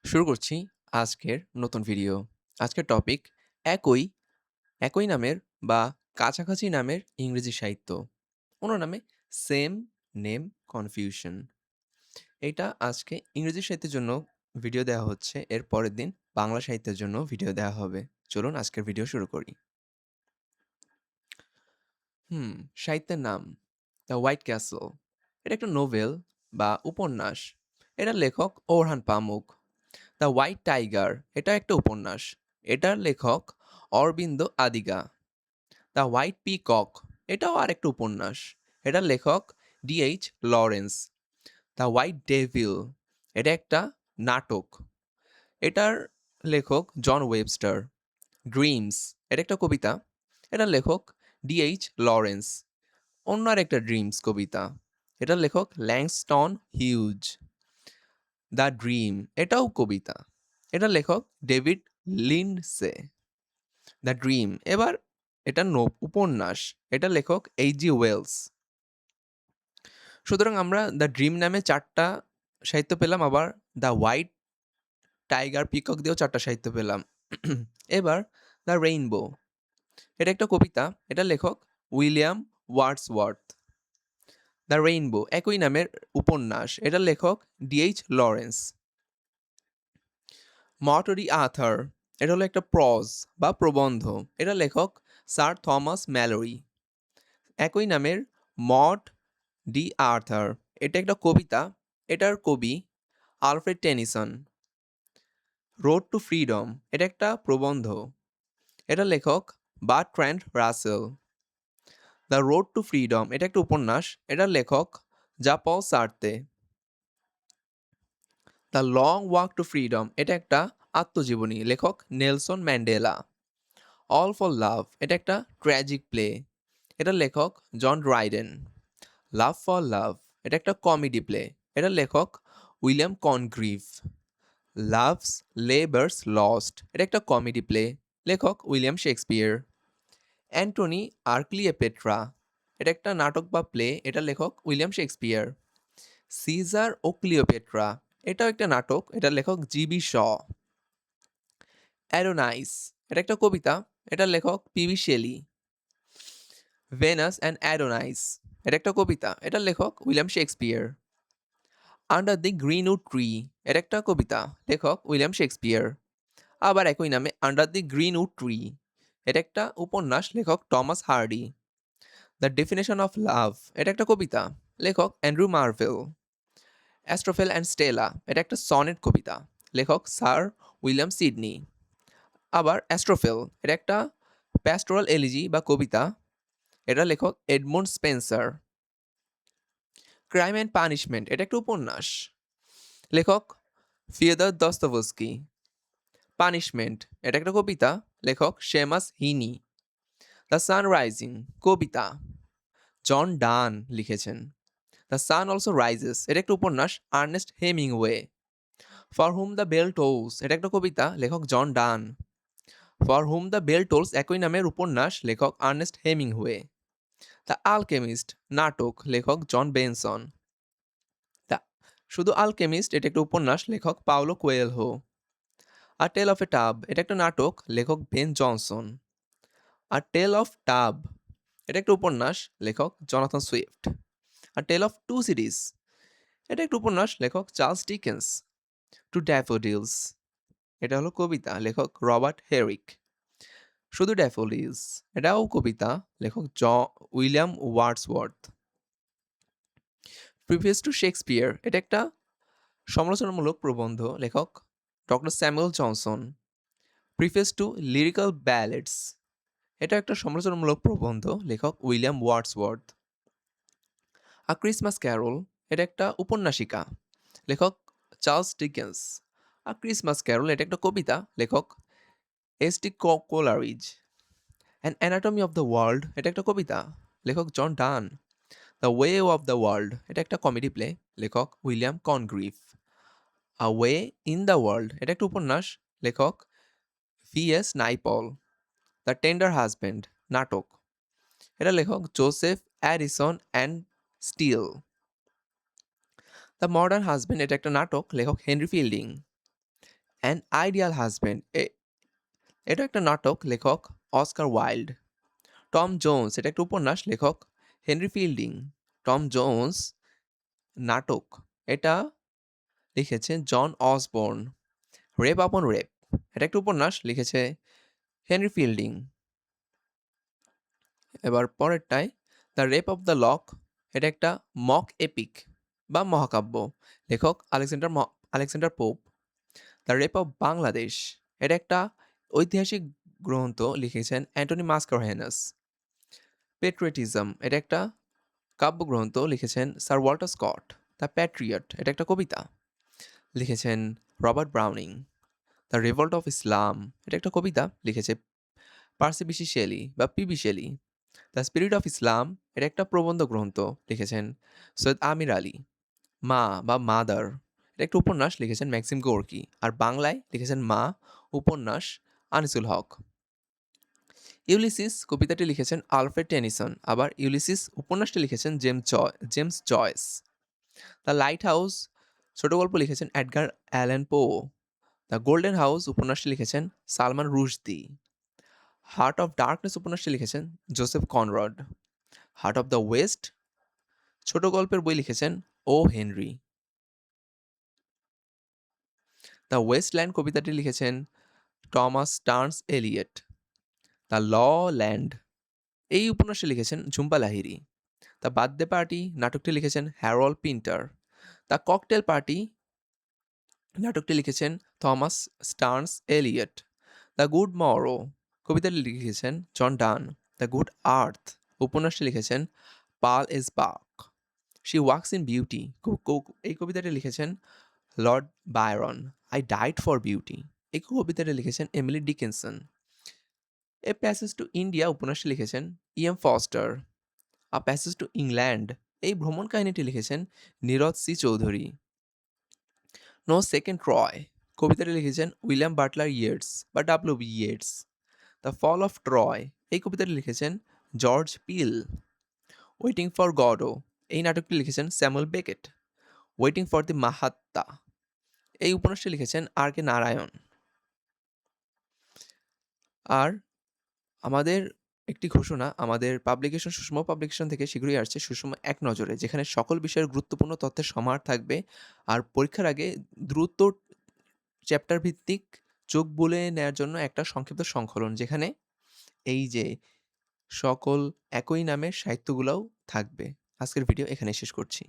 শুরু করছি আজকের নতুন ভিডিও। আজকের টপিক একই, একই নামের বা কাছাকাছি নামের ইংরেজি সাহিত্য। অন্য নামে সেম নেম কনফিউশন। এইটা আজকে ইংরেজি সাহিত্যের জন্য ভিডিও দেওয়া হচ্ছে। এর পরের দিন বাংলা সাহিত্যের জন্য ভিডিও দেওয়া হবে। চলুন আজকের ভিডিও শুরু করি। হুম, সাহিত্যের নাম দ্য হোয়াইট ক্যাসল। এটা একটা নোভেল বা উপন্যাস। এটার লেখক Orhan Pamuk. The white tiger এটা একটা উপন্যাস। এটার লেখক Aravind Adiga. The white peacock এটাও আরেকটা উপন্যাস। এটার লেখক D H. Lawrence. The white devil এটা একটা নাটক। এটার লেখক জন ওয়েবস্টার। ড্রিমস এটা একটা কবিতা। এটার লেখক ডি.এইচ. লরেন্স। অন্য আরেকটা ড্রিমস কবিতা। এটার লেখক ল্যাংস্টন হিউজ। দ্য ড্রিম এটাও কবিতা। এটার লেখক ডেভিড লিন্ডসে। দ্য ড্রিম এবার এটা উপন্যাস। এটার লেখক এইচ.জি. ওয়েলস। সুতরাং আমরা দ্য ড্রিম নামে ৪ টা সাহিত্য পেলাম, আবার দ্য হোয়াইট টাইগার পিকক দিয়েও ৪ টা সাহিত্য পেলাম। এবার দ্য রেইনবো এটা একটা কবিতা। এটার লেখক উইলিয়াম ওয়ার্ডসওয়ার্থ। দ্য রেইনবো একই নামের উপন্যাস। এটার লেখক ডি.এইচ. লরেন্স। মটরি আথার এটা হলো একটা প্রজ বা প্রবন্ধ। এটার লেখক স্যার থমাস ম্যালোরি। একই নামের মড ডি আর্থার এটা একটা কবিতা। এটার কবি Alfred Tennyson. Road to freedom এটা একটা প্রবন্ধ। এটার লেখক Bertrand Russell. The road to freedom এটা একটা উপন্যাস। এটার লেখক Jean Paul Sartre. The long walk to freedom এটা একটা আত্মজীবনী, লেখক Nelson Mandela. All for love এটা একটা ট্র্যাজিক প্লে। এটার লেখক John Dryden. Love for love এটা একটা কমেডি প্লে। এটার লেখক William Congreve. Loves labours lost এটা একটা কমেডি প্লে, লেখক উইলিয়াম শেক্সপিয়ার। অ্যান্টনি আর ক্লিওপেট্রা এটা একটা নাটক বা প্লে। এটার লেখক উইলিয়াম শেক্সপিয়ার। সিজার ও ক্লিওপেট্রা এটাও একটা নাটক। এটার লেখক জি.বি. শ। অ্যাডোনাইস এটা একটা কবিতা। এটার লেখক পি.বি. শেলি। ভেনাস অ্যান্ড অ্যাডোনাইস এটা একটা কবিতা। এটার লেখক William Shakespeare. Under the Greenwood tree এটা একটা কবিতা, লেখক উইলিয়াম শেক্সপিয়ার। আবার একই নামে আন্ডার দি গ্রিনউড ট্রি এটা একটা উপন্যাস, লেখক Thomas Hardy. The definition of love এটা একটা কবিতা, লেখক Andrew Marvell. Astrophel and Stella এটা একটা সনেট কবিতা, লেখক স্যার উইলিয়াম সিডনি। আবার অ্যাস্ট্রোফেল এটা একটা প্যাস্টোরাল এলিজি বা কবিতা। এটা লেখক Edmund Spencer. Crime and punishment এটা একটা উপন্যাস, লেখক ফিয়েদর দস্তভস্কি। পানিশমেন্ট এটা একটা কবিতা, লেখক শেমাস হিনি। দ্য সান রাইজিং কবিতা, জন ডান লিখেছেন। দ্য সান অলসো রাইজেস এটা একটা উপন্যাস, Ernest Hemingway. For whom the bell tolls এটা একটা কবিতা, লেখক John Donne. For whom the bell tolls একই নামের উপন্যাস, লেখক আর্নেস্ট হেমিংওয়ে। দ্য আলকেমিস্ট নাটক, লেখক জন বেনসন। দ্য শুধু আলকেমিস্ট এটা একটা উপন্যাস, লেখক Paulo Coelho. A tale of a tub এটা একটা নাটক, লেখক Ben Jonson. A tale of tub এটা একটা উপন্যাস, লেখক Jonathan Swift. A tale of two cities এটা একটা উপন্যাস, লেখক চার্লস ডিকেন্স। টু ড্যাফোডিলস এটা হলো কবিতা, লেখক রবার্ট হেরিক। শুধু ড্যাফোডিলস এটাও কবিতা, লেখক William Wordsworth. Previous to Shakespeare এটা একটা সমালোচনামূলক প্রবন্ধ, লেখক doctor Samuel Johnson. Preface to lyrical ballads এটা একটা সমালোচনামূলক প্রবন্ধ, লেখক William Wordsworth. A Christmas carol এটা একটা উপন্যাসিকা, লেখক Charles Dickens. A Christmas carol এটা একটা কবিতা, লেখক S T. Coleridge. An anatomy of the world এটা একটা কবিতা, লেখক John Donne. The way of the world এটা একটা কমেডি প্লে, লেখক William Congreve. A way in the world এটা একটা উপন্যাস, লেখক V S. Naipaul. The tender husband নাটক, এটা লেখক Joseph Addison and Steele. The modern husband এটা একটা নাটক, লেখক Henry Fielding. An ideal husband এটা একটা নাটক, লেখক অস্কার ওয়াইল্ড। টম জোন্স এটা একটা উপন্যাস, লেখক হেনরি ফিল্ডিং। টম জোন্স নাটক, এটা লিখেছেন John Osborne. Rape upon rape এটা একটা উপন্যাস, লিখেছে হেনরি ফিল্ডিং। এবার পরেরটায় the rape of the lock, এটা একটা মক এপিক বা মহাকাব্য, লেখক Alexander Pope. The rape of Bangladesh, এটা একটা ঐতিহাসিক গ্রন্থ, লিখেছেন অ্যান্টনি মাস্কারহেনাস। পেট্রিয়টিজম, এটা একটা কাব্যগ্রন্থ, লিখেছেন sir Walter Scott. The patriot, এটা একটা কবিতা, লিখেছেন Robert Browning. The revolt of Islam, এটা একটা কবিতা, লিখেছে পার্সি বিশি শেলি বা PB Shelley. The spirit of Islam, এটা একটা প্রবন্ধ গ্রন্থ, লিখেছেন সৈয়দ আমির আলী। মা বা মাদার, এটা একটা উপন্যাস, লিখেছেন ম্যাক্সিম গোর্কি। আর বাংলায় লিখেছেন মা উপন্যাস আনিসুল হক। ইউলিসিস কবিতাটি লিখেছেন আলফ্রেড টেনিসন, আবার ইউলিসিস উপন্যাসটি লিখেছেন James Joyce. The lighthouse ছোট গল্প লিখেছেন Edgar Allan Poe. The golden house উপন্যাসটি লিখেছেন Salman Rushdie. Heart of darkness উপন্যাসটি লিখেছেন Joseph Conrad. Heart of the west ছোট গল্পের বই লিখেছেন ও হেনরি। দ্য ওয়েস্টল্যান্ড কবিতাটি লিখেছেন Thomas Stearns Eliot. The lowland এই উপন্যাসটি লিখেছেন Jhumpa Lahiri. The birthday party নাটকটি লিখেছেন Harold Pinter. The cocktail party নাটকটি লিখেছেন Thomas Stearns Eliot. The good morrow কবিতাটি লিখেছেন John Donne. The good earth উপন্যাসটি লিখেছেন Pearl S Buck. She walks in beauty এই কবিতাটি লিখেছেন Lord Byron. I died for beauty এই কবিতাটি লিখেছেন Emily Dickinson. A passage to India উপন্যাসটি লিখেছেন EM foster. A passage to England এই ভ্রমণ কাহিনীটি লিখেছেন Nirad C Chaudhuri. No second Troy কবিতাটি লিখেছেন উইলিয়াম বাটলার ইয়েটস বা WB. Yeats. The fall of Troy এই কবিতাটি লিখেছেন George Peele. Waiting for Godot এই নাটকটি লিখেছেন Samuel Beckett. Waiting for the Mahatma এই উপন্যাসটি লিখেছেন আর কে নারায়ণ। আর আমাদের একটি ঘোষণা, আমাদের পাবলিকেশন সুষম পাবলিকেশন থেকে শীঘ্রই আসছে সুষম এক নজরে, যেখানে সকল বিষয়ের গুরুত্বপূর্ণ তথ্যের সমাহার থাকবে। আর পরীক্ষার আগে দ্রুত চ্যাপ্টার ভিত্তিক চোখ বুলিয়ে নেওয়ার জন্য একটা সংক্ষিপ্ত সংকলন, যেখানে এই যে সকল একই নামের সাহিত্যগুলোও থাকবে। আজকের ভিডিও এখানেই শেষ করছি।